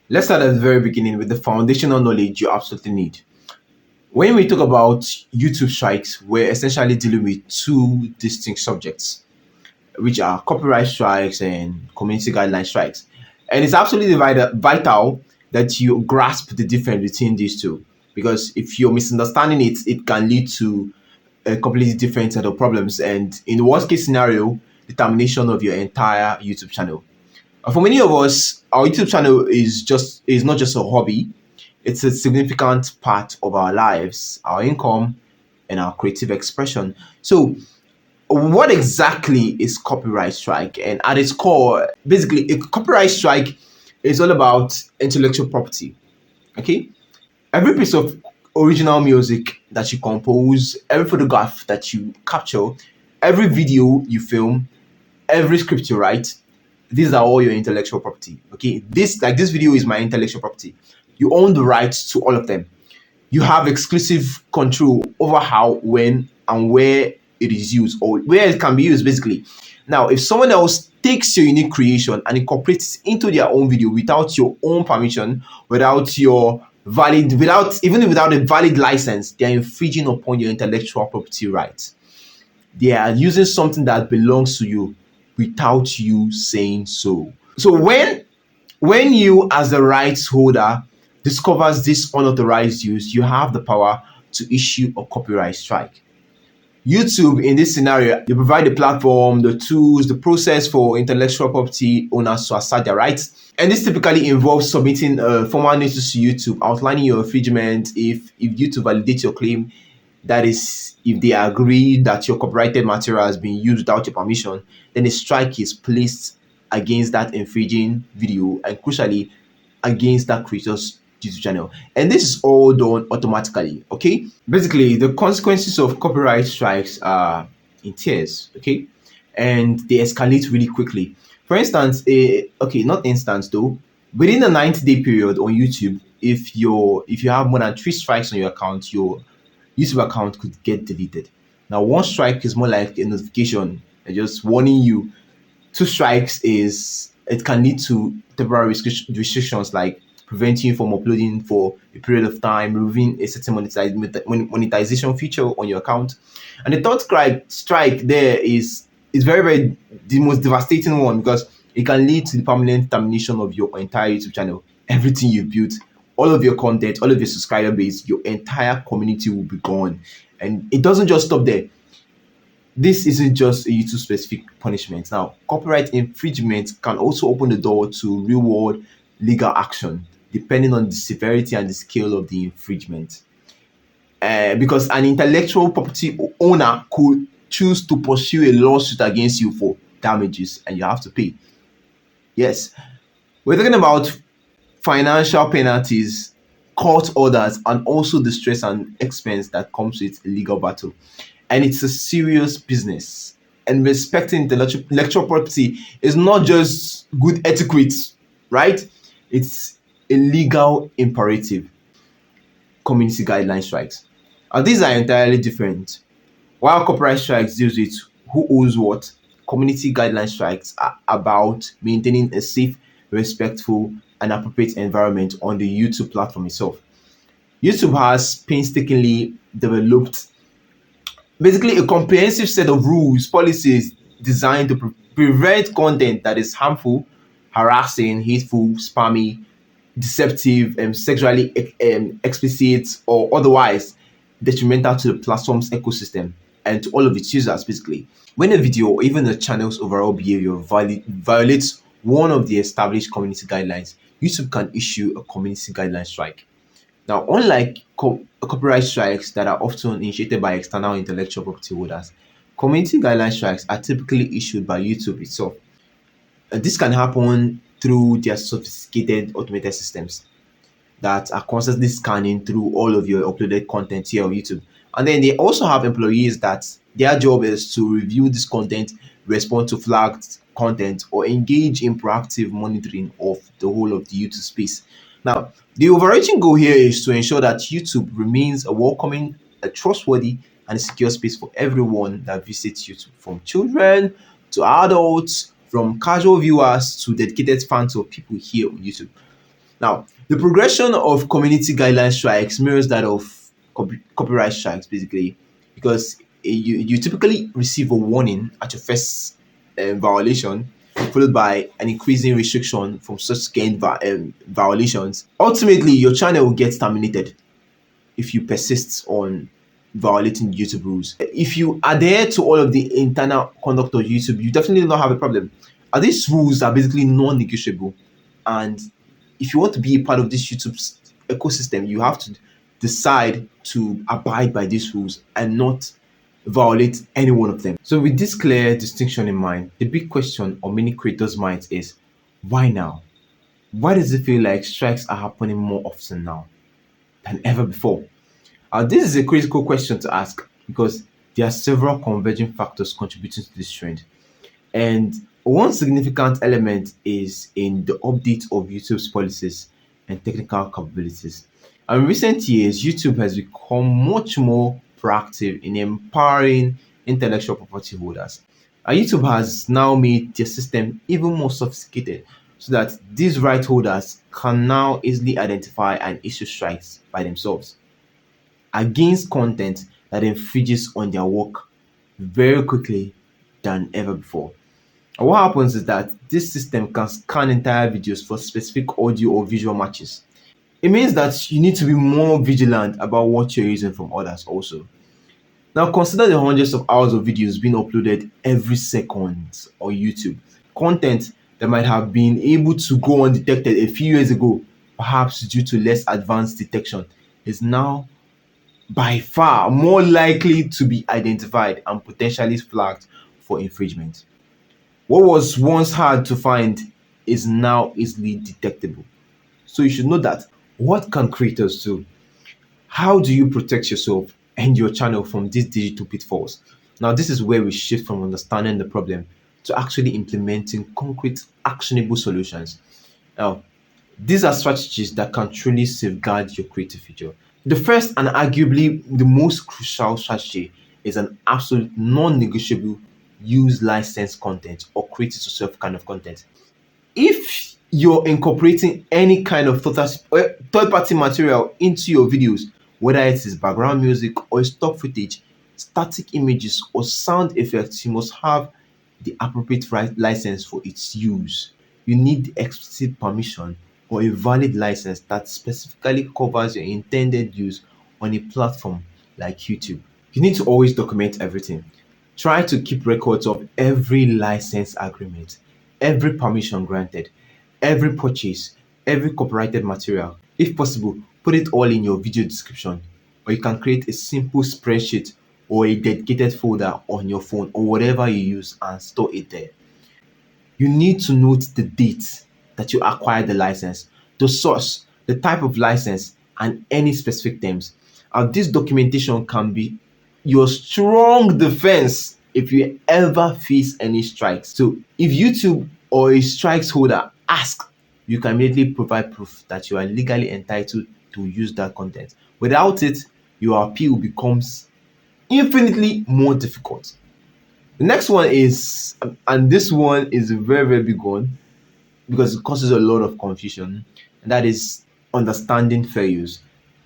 Let's start at the very beginning with the foundational knowledge you absolutely need. When we talk about YouTube strikes, we're essentially dealing with two distinct subjects, which are copyright strikes and community guideline strikes. And it's absolutely vital that you grasp the difference between these two, because if you're misunderstanding it, it can lead to a completely different set of problems. And in the worst case scenario, the termination of your entire YouTube channel. For many of us, our YouTube channel is not just a hobby; it's a significant part of our lives, our income, and our creative expression. So, what exactly is copyright strike? And at its core, basically, a copyright strike is all about intellectual property. Okay, every piece of original music that you compose, every photograph that you capture, every video you film, every script you write, these are all your intellectual property. Okay, this video is my intellectual property. You own the rights to all of them. You have exclusive control over how, when, and where it is used, or where it can be used, basically. Now, if someone else takes your unique creation and incorporates it into their own video without your own permission, without a valid license, they are infringing upon your intellectual property rights. They are using something that belongs to you without you saying so. So when you, as the rights holder, discovers this unauthorized use, you have the power to issue a copyright strike. YouTube, in this scenario, they provide the platform, the tools, the process for intellectual property owners to assert their rights. And this typically involves submitting a formal notice to YouTube outlining your infringement. If YouTube validates your claim, that is, if they agree that your copyrighted material has been used without your permission, then a strike is placed against that infringing video and crucially against that creator's YouTube channel. And this is all done automatically. Okay, basically the consequences of copyright strikes are in tiers. Okay, and they escalate really quickly. For instance, not instance though, within a 90-day period on YouTube, if you have more than 3 strikes on your account, your YouTube account could get deleted. Now, one strike is more like a notification, just warning you. 2 strikes is it can lead to temporary restrictions like preventing you from uploading for a period of time, removing a certain monetization feature on your account. And the third strike there is very, very the most devastating one, because it can lead to the permanent termination of your entire YouTube channel. Everything you've built, all of your content, all of your subscriber base, your entire community will be gone. And it doesn't just stop there. This isn't just a YouTube specific punishment. Now, copyright infringement can also open the door to real world legal action, depending on the severity and the scale of the infringement. Because an intellectual property owner could choose to pursue a lawsuit against you for damages, and you have to pay. Yes, we're talking about financial penalties, court orders, and also the stress and expense that comes with a legal battle. And it's a serious business. And respecting intellectual property is not just good etiquette, right? It's a legal imperative. Community guideline strikes. And these are entirely different. While copyright strikes deals with who owns what, community guideline strikes are about maintaining a safe, respectful, and appropriate environment on the YouTube platform itself. YouTube has painstakingly developed basically a comprehensive set of rules, policies designed to prevent content that is harmful, harassing, hateful, spammy, deceptive, sexually explicit, or otherwise detrimental to the platform's ecosystem and to all of its users, basically. When a video or even a channel's overall behavior violates one of the established community guidelines, YouTube can issue a community guideline strike. Now, unlike copyright strikes that are often initiated by external intellectual property holders, community guideline strikes are typically issued by YouTube itself. This can happen through their sophisticated automated systems that are constantly scanning through all of your uploaded content here on YouTube. And then they also have employees that their job is to review this content, respond to flagged content, or engage in proactive monitoring of the whole of the YouTube space. Now, the overarching goal here is to ensure that YouTube remains a welcoming, a trustworthy, and a secure space for everyone that visits YouTube, from children to adults, from casual viewers to dedicated fans of people here on YouTube. Now, the progression of community guideline strikes mirrors that of copyright strikes, basically, because you typically receive a warning at your first violation, followed by an increasing restriction from such scanned violations. Ultimately, your channel will get terminated if you persist on violating YouTube rules. If you adhere to all of the internal conduct of YouTube, you definitely do not have a problem. These rules are basically non-negotiable, and if you want to be a part of this YouTube ecosystem, you have to decide to abide by these rules and not violate any one of them. So, with this clear distinction in mind, the big question on many creators' minds is, why now? Why does it feel like strikes are happening more often now than ever before? This is a critical question to ask because there are several converging factors contributing to this trend. And one significant element is in the update of YouTube's policies and technical capabilities. In recent years, YouTube has become much more proactive in empowering intellectual property holders. And YouTube has now made their system even more sophisticated so that these right holders can now easily identify and issue strikes by themselves against content that infringes on their work very quickly than ever before. And what happens is that this system can scan entire videos for specific audio or visual matches. It means that you need to be more vigilant about what you're using from others also. Now consider the hundreds of hours of videos being uploaded every second on YouTube. Content that might have been able to go undetected a few years ago, perhaps due to less advanced detection, is now by far more likely to be identified and potentially flagged for infringement. What was once hard to find is now easily detectable. So you should know that. What can creators do? How do you protect yourself and your channel from these digital pitfalls? Now, this is where we shift from understanding the problem to actually implementing concrete, actionable solutions. Now, these are strategies that can truly safeguard your creative future. The first and arguably the most crucial strategy is an absolute non-negotiable use licensed content or create it yourself kind of content. If you're incorporating any kind of third-party material into your videos, whether it is background music or stock footage, static images or sound effects, you must have the appropriate license for its use. You need the explicit permission or a valid license that specifically covers your intended use on a platform like YouTube. You need to always document everything. Try to keep records of every license agreement, every permission granted, every purchase, every copyrighted material. If possible, put it all in your video description, or you can create a simple spreadsheet or a dedicated folder on your phone or whatever you use and store it there. You need to note the date that you acquired the license, the source, the type of license, and any specific terms. And this documentation can be your strong defense if you ever face any strikes. So if YouTube or a strikes holder ask, you can immediately provide proof that you are legally entitled to use that content. Without it, your appeal becomes infinitely more difficult. The next one is, and this one is a very, very big one because it causes a lot of confusion, and that is understanding fair use.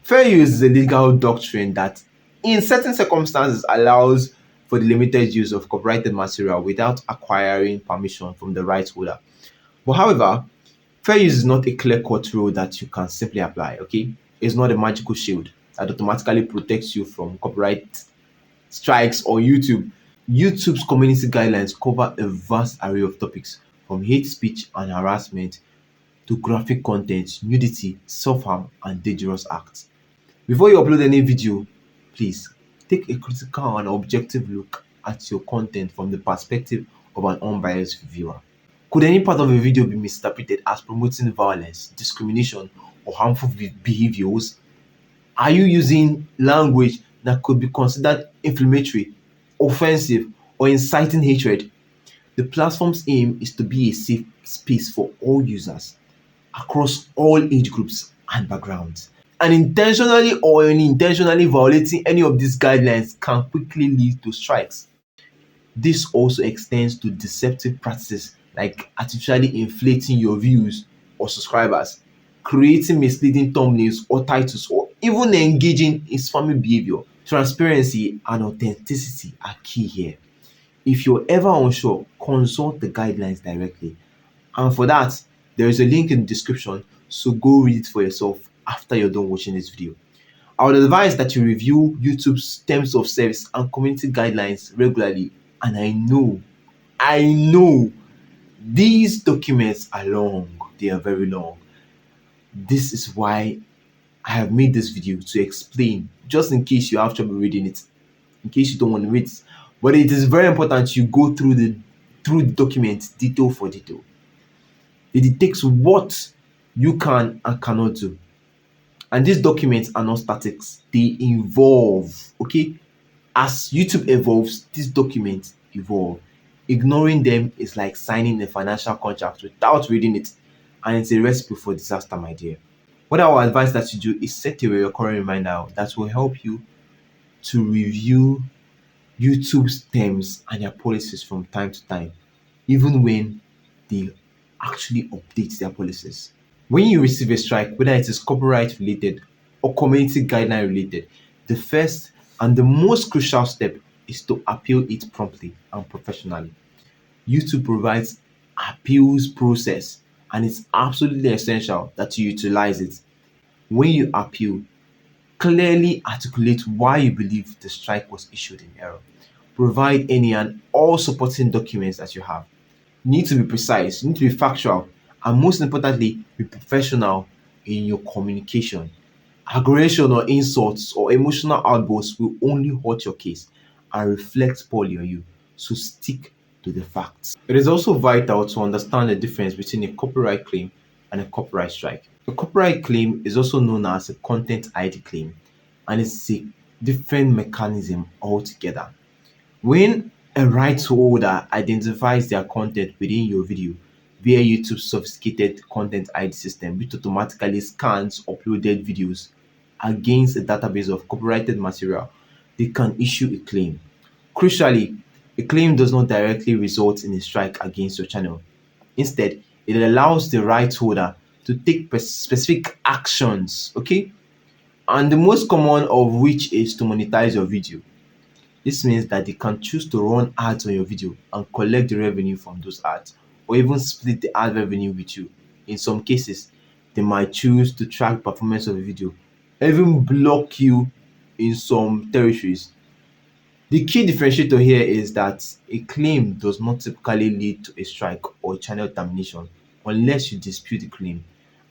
Fair use is a legal doctrine that, in certain circumstances, allows for the limited use of copyrighted material without acquiring permission from the rights holder. But however, fair use is not a clear-cut rule that you can simply apply, okay? It's not a magical shield that automatically protects you from copyright strikes on YouTube. YouTube's community guidelines cover a vast array of topics from hate speech and harassment to graphic content, nudity, self-harm, and dangerous acts. Before you upload any video, please take a critical and objective look at your content from the perspective of an unbiased viewer. Could any part of a video be misinterpreted as promoting violence, discrimination, or harmful behaviors? Are you using language that could be considered inflammatory, offensive, or inciting hatred? The platform's aim is to be a safe space for all users across all age groups and backgrounds. And intentionally or unintentionally violating any of these guidelines can quickly lead to strikes. This also extends to deceptive practices like artificially inflating your views or subscribers. creating misleading thumbnails or titles, or even engaging in spamming behavior. Transparency and authenticity are key here. If you're ever unsure, consult the guidelines directly. And for that, there is a link in the description, so go read it for yourself after you're done watching this video. I would advise that you review YouTube's terms of service and community guidelines regularly. And I know these documents are long, they are very long. This is why I have made this video, to explain, just in case you have trouble reading it, in case you don't want to read it. But it is very important you go through the document detail for detail. It dictates what you can and cannot do. And these documents are not static, they evolve. Okay, as YouTube evolves, these documents evolve. Ignoring them is like signing a financial contract without reading it, and it's a recipe for disaster, my dear. What I would advise that you do is set a recurring reminder that will help you to review YouTube's terms and their policies from time to time, even when they actually update their policies. When you receive a strike, whether it is copyright related or community guideline related, the first and the most crucial step is to appeal it promptly and professionally. YouTube provides appeals process, and it's absolutely essential that you utilize it. When you appeal, clearly articulate why you believe the strike was issued in error. Provide any and all supporting documents that you have. You need to be precise, you need to be factual, and most importantly, be professional in your communication. Aggression or insults or emotional outbursts will only hurt your case and reflect poorly on you. So stick to the facts. It is also vital to understand the difference between a copyright claim and a copyright strike. A copyright claim is also known as a content ID claim, and it's a different mechanism altogether. When a rights holder identifies their content within your video via YouTube's sophisticated content ID system, which automatically scans uploaded videos against a database of copyrighted material, they can issue a claim. Crucially, a claim does not directly result in a strike against your channel. Instead, it allows the rights holder to take specific actions, okay? And the most common of which is to monetize your video. This means that they can choose to run ads on your video and collect the revenue from those ads, or even split the ad revenue with you. In some cases, they might choose to track performance of a video, even block you in some territories. The key differentiator here is that a claim does not typically lead to a strike or channel termination unless you dispute the claim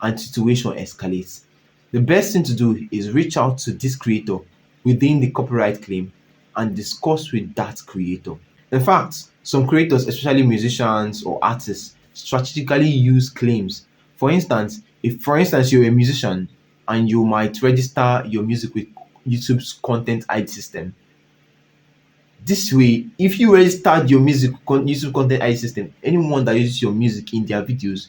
and situation escalates. The best thing to do is reach out to this creator within the copyright claim and discuss with that creator. In fact, some creators, especially musicians or artists, strategically use claims. For instance, you're a musician and you might register your music with YouTube's content ID system. This way, if you registered your YouTube content ID system, anyone that uses your music in their videos,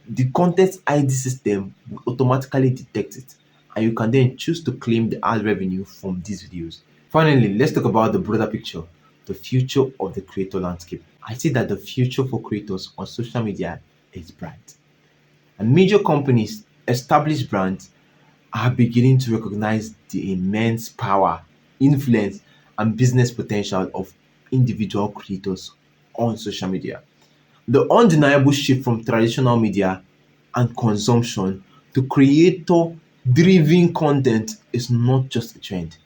the content ID system will automatically detect it, and you can then choose to claim the ad revenue from these videos. Finally, let's talk about the broader picture, the future of the creator landscape. I see that the future for creators on social media is bright, and major companies, established brands, are beginning to recognize the immense power, influence, and business potential of individual creators on social media. The undeniable shift from traditional media and consumption to creator driven content is not just a trend,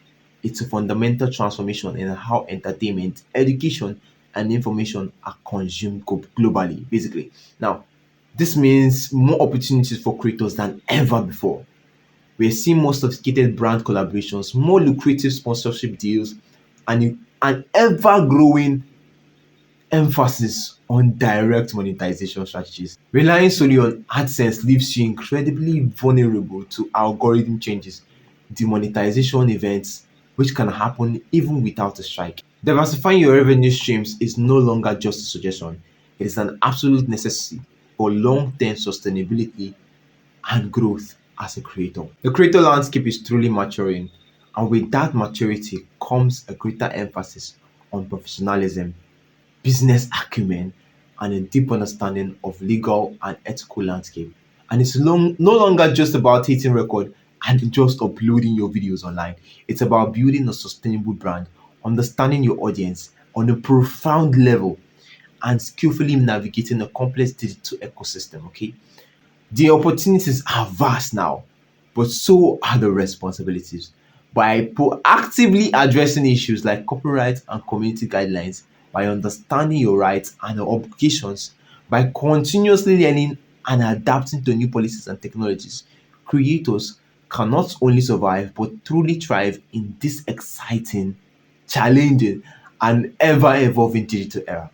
it's a fundamental transformation in how entertainment, education, and information are consumed globally, basically. Now, this means more opportunities for creators than ever before. We're seeing more sophisticated brand collaborations, more lucrative sponsorship deals, and an ever growing emphasis on direct monetization strategies. Relying solely on AdSense leaves you incredibly vulnerable to algorithm changes, demonetization events, which can happen even without a strike. Diversifying your revenue streams is no longer just a suggestion, it is an absolute necessity for long term sustainability and growth as a creator. The creator landscape is truly maturing, and with that maturity comes a greater emphasis on professionalism, business acumen, and a deep understanding of legal and ethical landscape. And it's no longer just about hitting record and just uploading your videos online. It's about building a sustainable brand, understanding your audience on a profound level, and skillfully navigating a complex digital ecosystem. Okay, the opportunities are vast now, but so are the responsibilities. By proactively addressing issues like copyright and community guidelines, by understanding your rights and your obligations, by continuously learning and adapting to new policies and technologies, creators can not only survive but truly thrive in this exciting, challenging, and ever evolving digital era.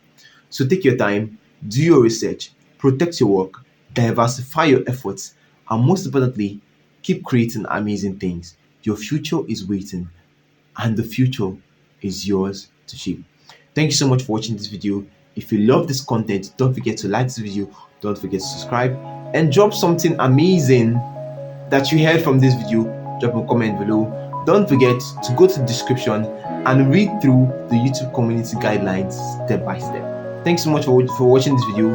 So take your time, do your research, protect your work, diversify your efforts, and most importantly, keep creating amazing things. Your future is waiting, and the future is yours to shape. Thank you so much for watching this video. If you love this content, don't forget to like this video, don't forget to subscribe, and drop something amazing that you heard from this video. Drop a comment below. Don't forget to go to the description and read through the YouTube community guidelines step by step. Thanks so much for watching this video.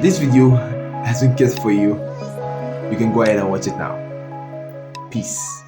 This video has been kept for you. You can go ahead and watch it now. Peace.